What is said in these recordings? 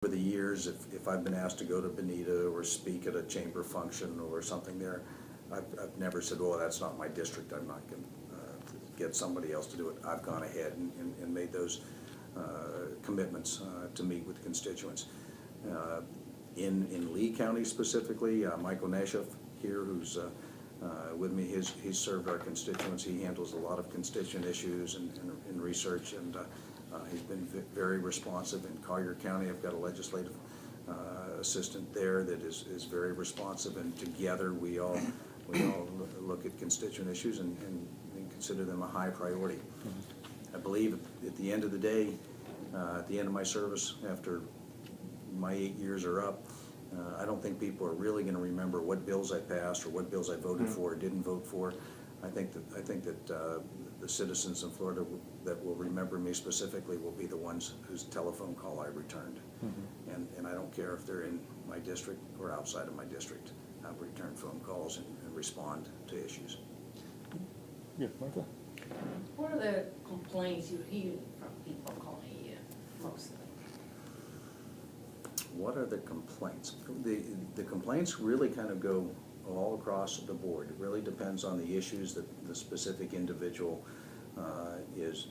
Over the years, if I've been asked to go to Bonita or speak at a chamber function or something there, I've never said, "Oh, that's not my district. I'm not going to get somebody else to do it." I've gone ahead and made those commitments to meet with constituents. In Lee County specifically, Michael Nasheff here, who's with me, he's served our constituents. He handles a lot of constituent issues and research, and he's been very responsive. In Collier County, I've got a legislative assistant there that is very responsive, and together we all look at constituent issues and consider them a high priority. I believe at the end of the day, at the end of my service, after my 8 years are up, I don't think people are really going to remember what bills I passed or what bills I voted for or didn't vote for. I think that the citizens in Florida that will remember me specifically will be the ones whose telephone call I returned. And I don't care if they're in my district or outside of my district. I'll return phone calls and respond to issues. Yeah, Martha? What are the complaints you hear from people calling you mostly? What are the complaints? The complaints really kind of go all across the board. It really depends on the issues that the specific individual is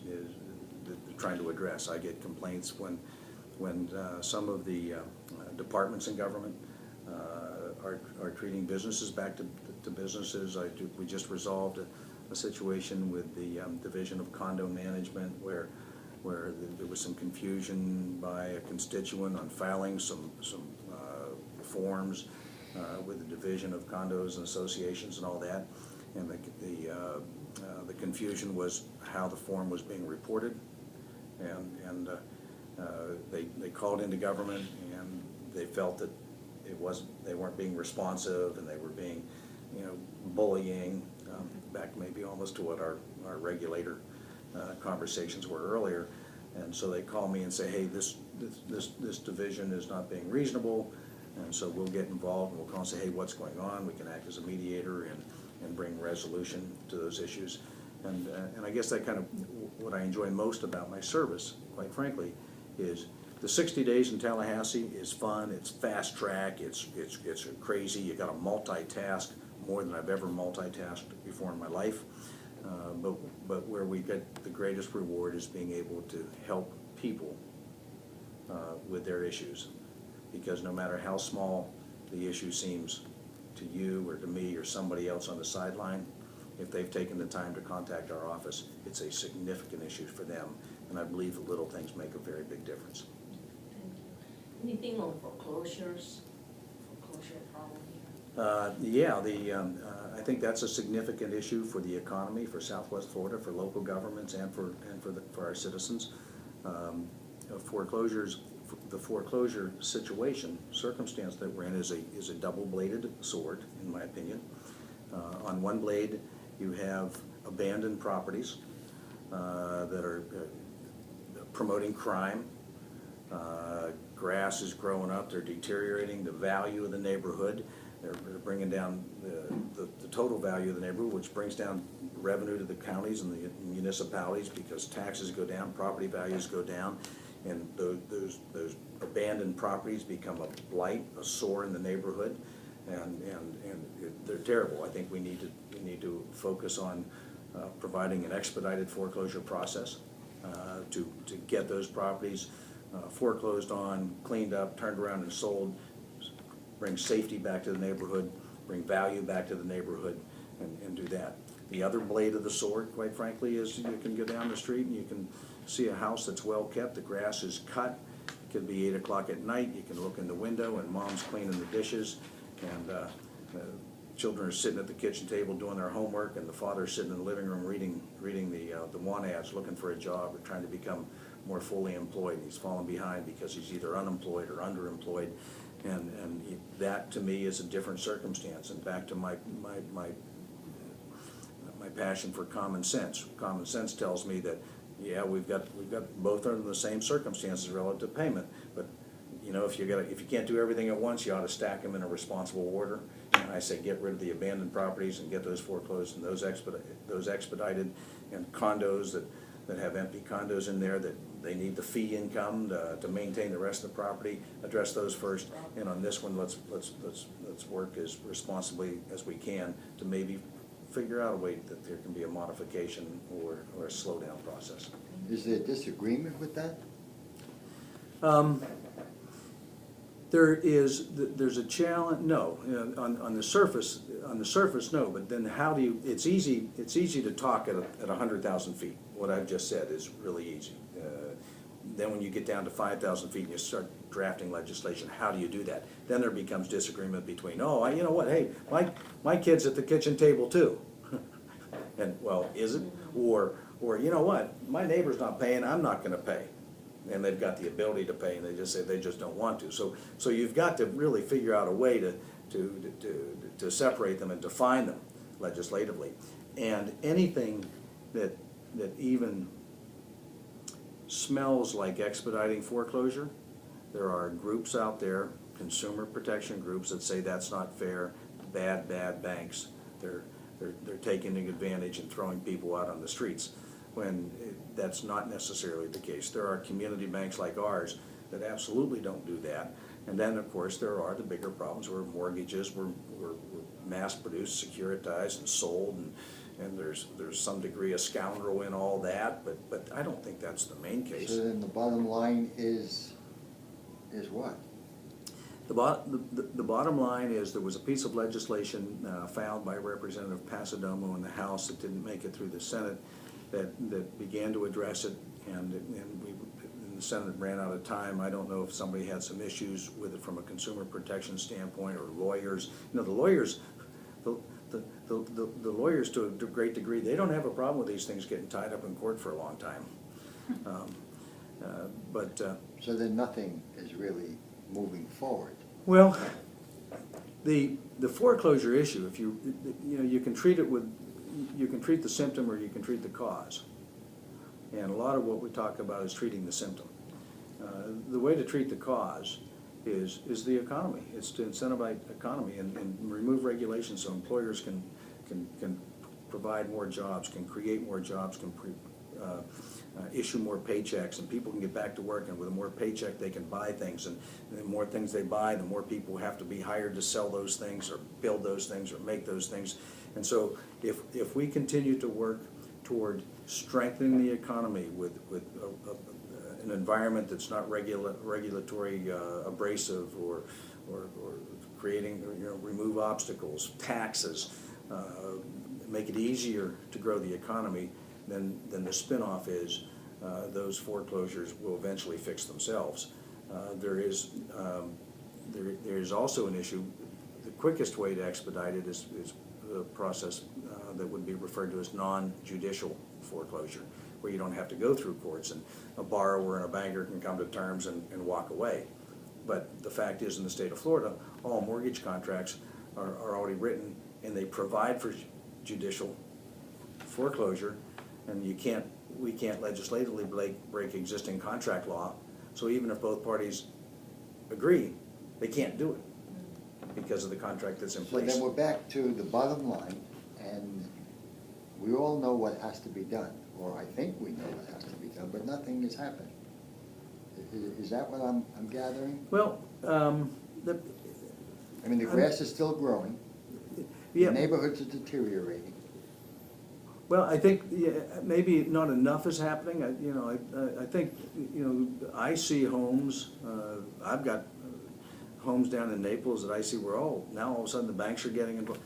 trying to address. I get complaints when some of the departments in government are treating businesses back to businesses. We just resolved a situation with the Division of Condo Management where there was some confusion by a constituent on filing some forms with the Division of Condos and Associations and all that, and the confusion was how the form was being reported, and they called into government and they felt that they weren't being responsive, and they were being bullying, back maybe almost to what our regulator conversations were earlier. And so they call me and say, "Hey, this division is not being reasonable," and so we'll get involved and we'll call and say, "Hey, what's going on?" We can act as a mediator and bring resolution to those issues. And I guess that kind of what I enjoy most about my service, quite frankly, is the 60 days in Tallahassee is fun. It's fast track. It's crazy. You got to multitask more than I've ever multitasked before in my life. But where we get the greatest reward is being able to help people with their issues, because no matter how small the issue seems to you or to me or somebody else on the sideline, if they've taken the time to contact our office, it's a significant issue for them, and I believe the little things make a very big difference. Thank you. Anything on foreclosure problem here? Yeah, I think that's a significant issue for the economy, for Southwest Florida, for local governments, and for our citizens. The foreclosure circumstance that we're in is a double-bladed sword, in my opinion. On one blade, you have abandoned properties that are promoting crime. Grass is growing up, they're deteriorating the value of the neighborhood. They're bringing down the total value of the neighborhood, which brings down revenue to the counties and the municipalities, because taxes go down, property values go down, and those abandoned properties become a blight, a sore in the neighborhood, and they're terrible. I think we need to focus on providing an expedited foreclosure process to get those properties foreclosed on, cleaned up, turned around and sold, bring safety back to the neighborhood, bring value back to the neighborhood, and do that. The other blade of the sword, quite frankly, is you can go down the street and you can see a house that's well kept, the grass is cut, it could be 8 o'clock at night, you can look in the window and mom's cleaning the dishes, and children are sitting at the kitchen table doing their homework, and the father's sitting in the living room reading the want ads, looking for a job or trying to become more fully employed. He's fallen behind because he's either unemployed or underemployed, and that to me is a different circumstance. And back to my passion for common sense. Common sense tells me that, yeah, we've got both under the same circumstances relative to payment, but if you can't do everything at once, you ought to stack them in a responsible order. And I say get rid of the abandoned properties and get those foreclosed and those expedited, and condos that have empty condos in there that they need the fee income to maintain the rest of the property, address those first. And on this one, let's work as responsibly as we can to maybe figure out a way that there can be a modification or a slowdown process. Is there disagreement with that? There's a challenge, no, on the surface, no, but then how do you, it's easy to talk at 100,000 feet. What I've just said is really easy. Then when you get down to 5,000 feet and you start drafting legislation, how do you do that? Then there becomes disagreement between, you know what, hey, my kid's at the kitchen table too. And, well, is it? Or you know what, my neighbor's not paying, I'm not gonna pay. And they've got the ability to pay, and they just say they just don't want to. So you've got to really figure out a way to separate them and define them legislatively. And anything that even smells like expediting foreclosure, there are groups out there, consumer protection groups, that say that's not fair. Bad banks, they're taking advantage and throwing people out on the streets, when that's not necessarily the case. There are community banks like ours that absolutely don't do that. And then, of course, there are the bigger problems where mortgages were mass-produced, securitized, and sold, and there's some degree of scoundrel in all that, but I don't think that's the main case. So then the bottom line is what? The bottom line is there was a piece of legislation filed by Representative Pasadomo in the House that didn't make it through the Senate that began to address it, and the Senate ran out of time. I don't know if somebody had some issues with it from a consumer protection standpoint, or lawyers. You know, the lawyers to a great degree, they don't have a problem with these things getting tied up in court for a long time. So then nothing is really moving forward. Well, the foreclosure issue, if you can treat it with, you can treat the symptom or you can treat the cause. And a lot of what we talk about is treating the symptom. The way to treat the cause is the economy. It's to incentivize economy and remove regulations so employers can provide more jobs, can create more jobs, can issue more paychecks, and people can get back to work, and with a more paycheck they can buy things, and the more things they buy, the more people have to be hired to sell those things or build those things or make those things. And so if we continue to work toward strengthening the economy with an environment that's not regulatory abrasive or creating, remove obstacles, taxes, make it easier to grow the economy, then the spin-off is those foreclosures will eventually fix themselves. There is also an issue. The quickest way to expedite it is a process that would be referred to as non-judicial foreclosure, where you don't have to go through courts, and a borrower and a banker can come to terms and walk away. But the fact is, in the state of Florida, all mortgage contracts are already written, and they provide for judicial foreclosure, and we can't legislatively break existing contract law. So even if both parties agree, they can't do it because of the contract that's in place. So then we're back to the bottom line, and we all know what has to be done, or I think we know what has to be done, but nothing is happening. Is that what I'm gathering? Well, I mean, the grass is still growing. yeah. The neighborhoods are deteriorating. Well, I think maybe not enough is happening. I think I see homes. I've got homes down in Naples that I see where now all of a sudden the banks are getting involved.